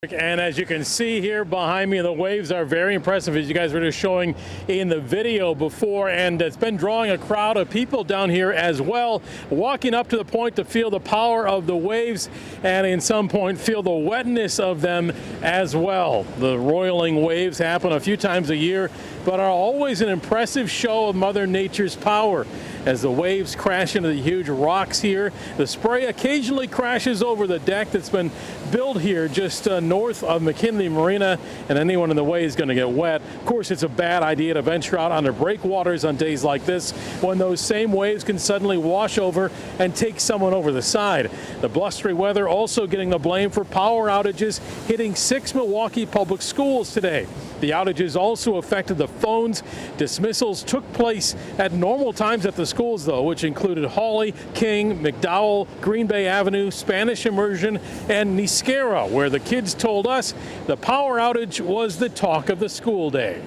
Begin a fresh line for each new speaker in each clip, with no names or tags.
And as you can see here behind me, the waves are very impressive, as you guys were just showing in the video before, and it's been drawing a crowd of people down here as well, walking up to the point to feel the power of the waves and in some point feel the wetness of them as well. The roiling waves happen a few times a year, but are always an impressive show of Mother Nature's power. As the waves crash into the huge rocks here, the spray occasionally crashes over the deck that's been built here just north of McKinley Marina, and anyone in the way is going to get wet. Of course, it's a bad idea to venture out onto breakwaters on days like this when those same waves can suddenly wash over and take someone over the side. The blustery weather also getting the blame for power outages hitting 6 Milwaukee public schools today. The outages also affected the phones. Dismissals took place at normal times at the schools, though, which included Hawley, King, McDowell, Green Bay Avenue, Spanish Immersion, and Nisquera, where the kids told us the power outage was the talk of the school day.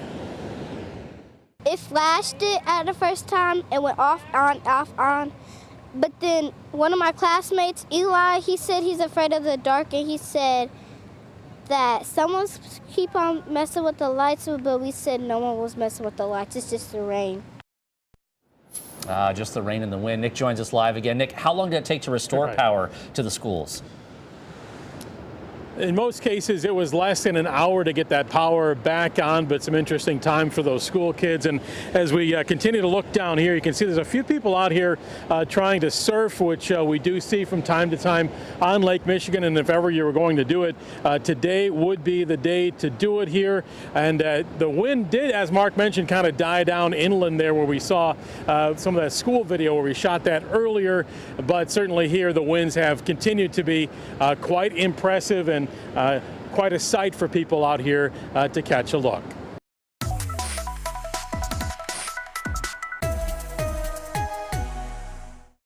It flashed it at the first time and went off, on. But then one of my classmates, Eli, he said he's afraid of the dark, and he said that someone's keep on messing with the lights, but we said no one was messing with the lights. It's just the rain.
Just the rain and the wind. Nick joins us live again. Nick, how long did it take to restore power to the schools?
In most cases, it was less than an hour to get that power back on, but some interesting time for those school kids. And as we continue to look down here, you can see there's a few people out here trying to surf, which we do see from time to time on Lake Michigan. And if ever you were going to do it, today would be the day to do it here. And the wind did, as Mark mentioned, kind of die down inland there where we saw some of that school video where we shot that earlier. But certainly here, the winds have continued to be quite impressive and quite a sight for people out here to catch a look.